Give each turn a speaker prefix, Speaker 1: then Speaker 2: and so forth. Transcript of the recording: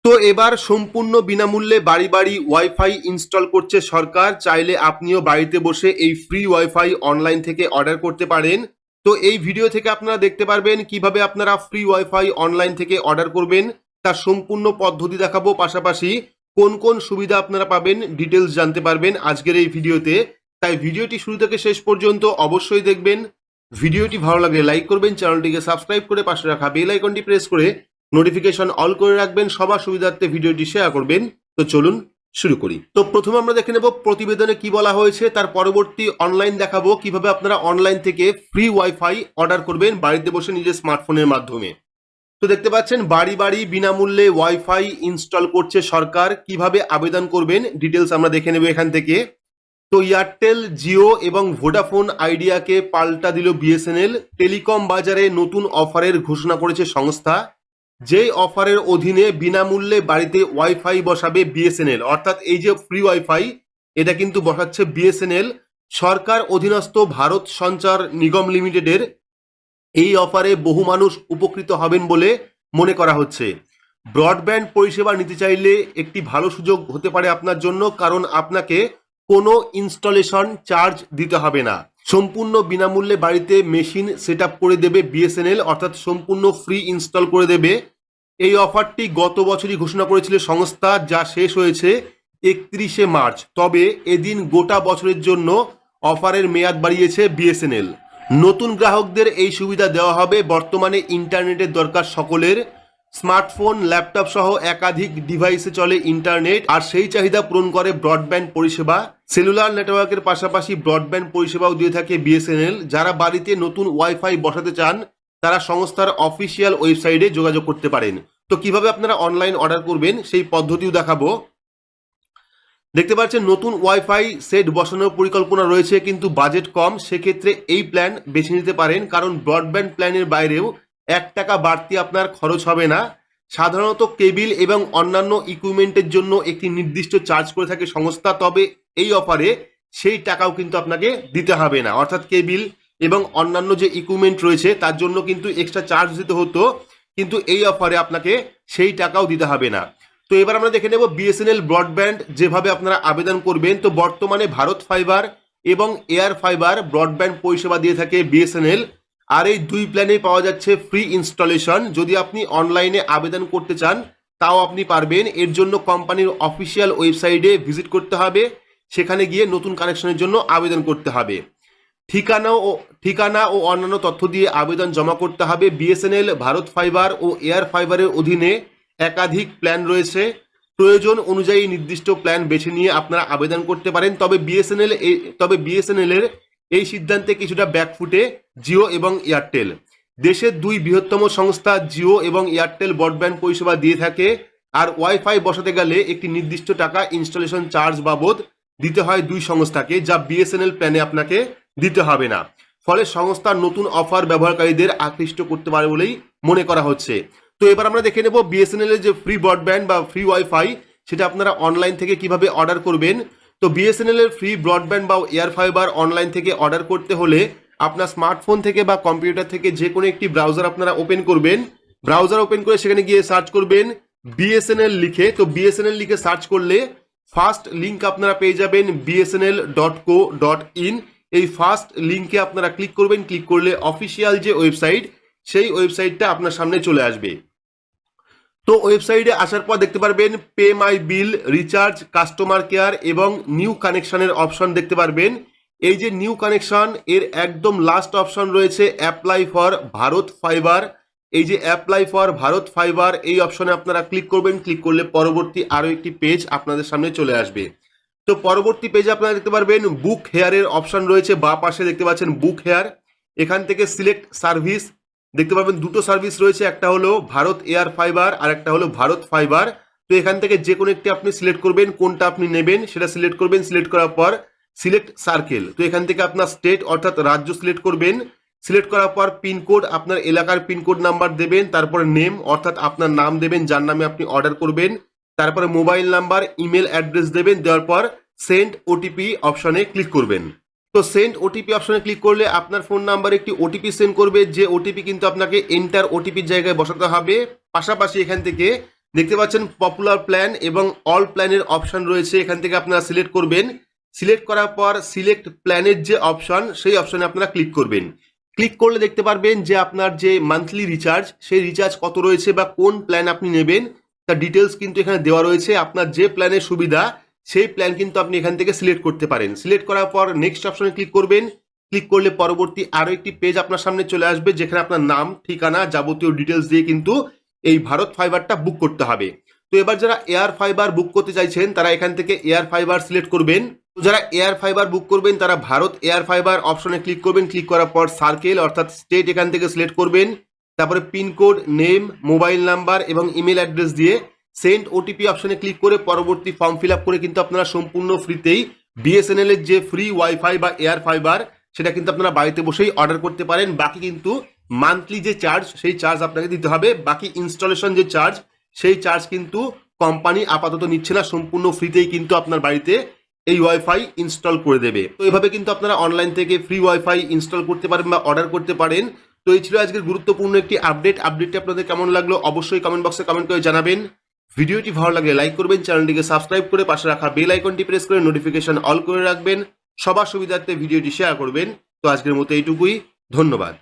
Speaker 1: তো এবার সম্পূর্ণ বিনামূল্যে বাড়ি বাড়ি ওয়াইফাই ইনস্টল করছে সরকার। চাইলে আপনিও বাড়িতে বসে এই ফ্রি ওয়াইফাই অনলাইন থেকে অর্ডার করতে পারেন। তো এই ভিডিও থেকে আপনারা দেখতে পারবেন কিভাবে আপনারা ফ্রি ওয়াইফাই অনলাইন থেকে অর্ডার করবেন, তার সম্পূর্ণ পদ্ধতি দেখাবো। পাশাপাশি কোন কোন সুবিধা আপনারা পাবেন ডিটেলস জানতে পারবেন আজকের এই ভিডিওতে। তাই ভিডিওটি শুরু থেকে শেষ পর্যন্ত অবশ্যই দেখবেন। ভিডিওটি ভালো লাগলে লাইক করবেন, চ্যানেলটিকে সাবস্ক্রাইব করে পাশে রাখা বেল আইকনটি প্রেস করে নোটিফিকেশন অল করে রাখবেন, সবার সুবিধার্থে ভিডিওটি শেয়ার করবেন। তো চলুন শুরু করি। তো প্রথমে আমরা দেখে নেব প্রতিবেদনে কি বলা হয়েছে, তার পরবর্তী অনলাইন দেখাবো কিভাবে আপনারা অনলাইন থেকে ফ্রি ওয়াইফাই অর্ডার করবেন বাড়িতে বসে নিজের স্মার্টফোনের মাধ্যমে। তো দেখতে পাচ্ছেন বাড়ি বাড়ি বিনামূল্যে ওয়াইফাই ইনস্টল করছে সরকার। কিভাবে আবেদন করবেন ডিটেলস আমরা দেখে নেব এখান থেকে। তো এয়ারটেল, জিও এবং ভোডাফোন আইডিয়াকে পাল্টা দিল বিএসএনএল। টেলিকম বাজারে নতুন অফারের ঘোষণা করেছে সংস্থা। যেই অফারের অধীনে বিনামূল্যে বাড়িতে ওয়াইফাই বসাবে বিএসএনএল, অর্থাৎ এই যে ফ্রি ওয়াইফাই এটা কিন্তু বসাচ্ছে বিএসএনএল। সরকার অধীনস্থ ভারত সঞ্চার নিগম লিমিটেডের এই অফারে বহু মানুষ উপকৃত হবেন বলে মনে করা হচ্ছে। ব্রডব্যান্ড পরিষেবা নিতে চাইলে একটি ভালো সুযোগ হতে পারে আপনার জন্য, কারণ আপনাকে কোনো ইনস্টলেশন চার্জ দিতে হবে না। সম্পূর্ণ বিনামূল্যে বাড়িতে মেশিন সেট আপ করে দেবে বিএসএনএল, অর্থাৎ সম্পূর্ণ ফ্রি ইনস্টল করে দেবে। এই অফারটি গত বছরই ঘোষণা করেছিল সংস্থা, যা শেষ হয়েছে 31শে মার্চ। তবে এদিন গোটা বছরের জন্য অফারের মেয়াদ বাড়িয়েছে বিএসএনএল। নতুন গ্রাহকদের এই সুবিধা দেওয়া হবে। বর্তমানে ইন্টারনেটের দরকার সকলের। স্মার্টফোন, ল্যাপটপ সহ একাধিক ডিভাইসে চলে ইন্টারনেট, আর সেই চাহিদা পূরণ করে ব্রডব্যান্ড পরিষেবা। সেলুলার নেটওয়ার্কের পাশাপাশি ব্রডব্যান্ড পরিষেবাও দিয়ে থাকে বিএসএনএল। যারা বাড়িতে নতুন ওয়াইফাই বসাতে চান তারা সংস্থার অফিসিয়াল ওয়েবসাইটে যোগাযোগ করতে পারেন। তো কিভাবে আপনারা অনলাইন অর্ডার করবেন সেই পদ্ধতিও দেখাবো। দেখতে পাচ্ছেন নতুন ওয়াইফাই সেট বসানোর পরিকল্পনা রয়েছে, কিন্তু বাজেট কম। সেক্ষেত্রে এই প্ল্যান বেছে নিতে পারেন, কারণ ব্রডব্যান্ড প্ল্যানের বাইরেও 1 টাকা বাড়তি আপনার খরচ হবে না। সাধারণত কেবিল এবং অন্যান্য ইকুইপমেন্টের জন্য একটি নির্দিষ্ট চার্জ করে থাকে সংস্থা, তবে এই অফারে সেই টাকাও কিন্তু আপনাকে দিতে হবে না। অর্থাৎ কেবিল এবং অন্যান্য যে ইকুইপমেন্ট রয়েছে তার জন্য কিন্তু এক্সট্রা চার্জ দিতে হতো, কিন্তু এই অফারে আপনাকে সেই টাকাও দিতে হবে না। তো এবার আমরা দেখে নেব বিএসএনএল ব্রডব্যান্ড যেভাবে আপনারা আবেদন করবেন। তো বর্তমানে ভারত ফাইবার এবং এয়ার ফাইবার ব্রডব্যান্ড পরিষেবা দিয়ে থাকে বিএসএনএল, আর এই দুই প্ল্যানেই পাওয়া যাচ্ছে ফ্রি ইনস্টলেশন। যদি আপনি অনলাইনে আবেদন করতে চান তাও আপনি পারবেন। এর জন্য কোম্পানির অফিসিয়াল ওয়েবসাইটে ভিজিট করতে হবে, সেখানে গিয়ে নতুন কানেকশনের জন্য আবেদন করতে হবে। ঠিকানা ও অন্যান্য তথ্য দিয়ে আবেদন জমা করতে হবে। বিএসএনএল, ভারত ফাইবার ও এয়ার ফাইবারের অধীনে একাধিক প্ল্যান রয়েছে। প্রয়োজন অনুযায়ী নির্দিষ্ট প্ল্যান বেছে নিয়ে আপনারা আবেদন করতে পারেন। তবে বিএসএনএল এর এই সিদ্ধান্তে কিছুটা ব্যাকফুটে জিও এবং এয়ারটেল। দেশের দুই বৃহত্তম সংস্থা জিও এবং এয়ারটেল ব্রডব্যান্ড পরিষেবা দিয়ে থাকে, আর ওয়াইফাই বসাতে গেলে একটি নির্দিষ্ট টাকা ইনস্টলেশন চার্জ বাবদ দিতে হয় দুই সংস্থাকে, যা বিএসএনএল প্ল্যানে আপনাকে দিতে হবে না। ফলে সংস্থার নতুন অফার ব্যবহারকারীদের আকৃষ্ট করতে পারে বলেই মনে করা হচ্ছে। তো এবার আমরা দেখে নেব বিএসএনএল এর যে ফ্রি ব্রডব্যান্ড বা ফ্রি ওয়াইফাই সেটা আপনারা অনলাইন থেকে কিভাবে অর্ডার করবেন। তো বিএসএনএল এর ফ্রি ব্রডব্যান্ড বা এয়ার ফাইবার অনলাইন থেকে অর্ডার করতে হলে আপনার স্মার্টফোন থেকে বা কম্পিউটার থেকে যে কোনো একটি ব্রাউজার আপনারা ওপেন করবেন। ব্রাউজার ওপেন করে সেখানে গিয়ে সার্চ করবেন বিএসএনএল লিখে। তো বিএসএনএল লিখে সার্চ করলে ফার্স্ট লিঙ্ক আপনারা পেয়ে যাবেন bsnl.co.in। এই ফার্স্ট লিঙ্কে আপনারা ক্লিক করবেন। ক্লিক করলে অফিসিয়াল যে ওয়েবসাইট সেই ওয়েবসাইটটা আপনার সামনে চলে আসবে। তো ওয়েবসাইটে আসার পর দেখতে পারবেন পে মাই বিল, রিচার্জ, কাস্টমার কেয়ার এবং নিউ কানেকশনের অপশন দেখতে পারবেন। এই যে নিউ কানেকশন এর একদম লাস্ট অপশন রয়েছে অ্যাপ্লাই ফর ভারত ফাইবার। এই যে অ্যাপ্লাই ফর ভারত ফাইবার এই অপশনে আপনারা ক্লিক করবেন। ক্লিক করলে পরবর্তী আরও একটি পেজ আপনাদের সামনে চলে আসবে। তো পরবর্তী পেজে আপনারা দেখতে পারবেন বুক হেয়ারের অপশন রয়েছে। বাঁ পাশে দেখতে পাচ্ছেন বুক হেয়ার। এখান থেকে সিলেক্ট সার্ভিস দেখতে পাবেন, দুটো সার্ভিস রয়েছে, একটা হলো ভারত এয়ার ফাইবার আর একটা হলো ভারত ফাইবার। তো এখান থেকে যে কোনো একটি আপনি সিলেক্ট করবেন, কোনটা আপনি নেবেন সেটা সিলেক্ট করবেন। সিলেক্ট করার পর সিলেক্ট সার্কেল, তো এখান থেকে আপনার স্টেট অর্থাৎ রাজ্য সিলেক্ট করবেন। সিলেক্ট করার পর পিনকোড, আপনার এলাকার পিনকোড নাম্বার দেবেন। তারপরে নেম অর্থাৎ আপনার নাম দেবেন যার নামে আপনি অর্ডার করবেন। তারপরে মোবাইল নাম্বার, ইমেল অ্যাড্রেস দেবেন। দেওয়ার পর সেন্ড ওটিপি অপশনে ক্লিক করবেন। তো সেন্ড ওটিপি অপশনে ক্লিক করলে আপনার ফোন নাম্বারে একটি ওটিপি সেন্ড করবে, যে ওটিপি কিন্তু আপনাকে এন্টার ওটিপির জায়গায় বসাতে হবে। পাশাপাশি এখান থেকে দেখতে পাচ্ছেন পপুলার প্ল্যান এবং অল প্ল্যানের অপশন রয়েছে, এখান থেকে আপনারা সিলেক্ট করবেন। সিলেক্ট করার পর সিলেক্ট প্ল্যানের যে অপশন সেই অপশনে আপনারা ক্লিক করবেন। ক্লিক করলে দেখতে পারবেন যে আপনার যে মান্থলি রিচার্জ সেই রিচার্জ কত রয়েছে বা কোন প্ল্যান আপনি নেবেন তার ডিটেলস কিন্তু এখানে দেওয়া রয়েছে। আপনার যে প্ল্যানের সুবিধা সেই প্ল্যান কিন্তু আপনি এখান থেকে সিলেক্ট করতে পারেন। সিলেক্ট করার পর নেক্সট অপশনে ক্লিক করবেন। ক্লিক করলে পরবর্তী আরো একটি পেজ আপনার সামনে চলে আসবে, যেখানে আপনার নাম, ঠিকানা, যাবতীয় ডিটেলস দিয়ে কিন্তু এই ভারত ফাইবারটা বুক করতে হবে। তো এবার যারা এয়ার ফাইবার বুক করতে চাইছেন তারা এখান থেকে এয়ার ফাইবার সিলেক্ট করবেন। তো যারা এয়ার ফাইবার বুক করবেন তারা ভারত এয়ার ফাইবার অপশনে ক্লিক করবেন। ক্লিক করার পর সার্কেল অর্থাৎ স্টেট এখান থেকে সিলেক্ট করবেন। তারপরে পিনকোড, নেম, মোবাইল নাম্বার এবং ইমেল অ্যাড্রেস দিয়ে সেন্ড ওটিপি অপশনে ক্লিক করে পরবর্তী ফর্ম ফিল আপ করে কিন্তু আপনারা সম্পূর্ণ ফ্রিতেই বিএসএনএল এর যে ফ্রি ওয়াইফাই বা এয়ার ফাইবার সেটা কিন্তু আপনারা বাড়িতে বসেই অর্ডার করতে পারেন। বাকি কিন্তু মান্থলি যে চার্জ সেই চার্জ আপনাকে দিতে হবে। বাকি ইনস্টলেশন যে চার্জ সেই চার্জ কিন্তু কোম্পানি আপাতত নিচ্ছে না, সম্পূর্ণ ফ্রিতেই কিন্তু আপনার বাড়িতে এই ওয়াইফাই ইনস্টল করে দেবে। তো এইভাবে কিন্তু আপনারা অনলাইন থেকে ফ্রি ওয়াইফাই ইনস্টল করতে পারেন বা অর্ডার করতে পারেন। তো এই ছিল আজকের গুরুত্বপূর্ণ একটি আপডেটটি আপনাদের কেমন লাগলো অবশ্যই কমেন্ট বক্সে কমেন্ট করে জানাবেন। ভিডিওটি ভালো লাগলে লাইক করবেন, চ্যানেলটিকে সাবস্ক্রাইব করে পাশে রাখা বেল আইকনটি প্রেস করে নোটিফিকেশন অল করে রাখবেন। সবার সুবিধার্থে ভিডিওটি শেয়ার করবেন। তো আজকের মতো এইটুকুই, ধন্যবাদ।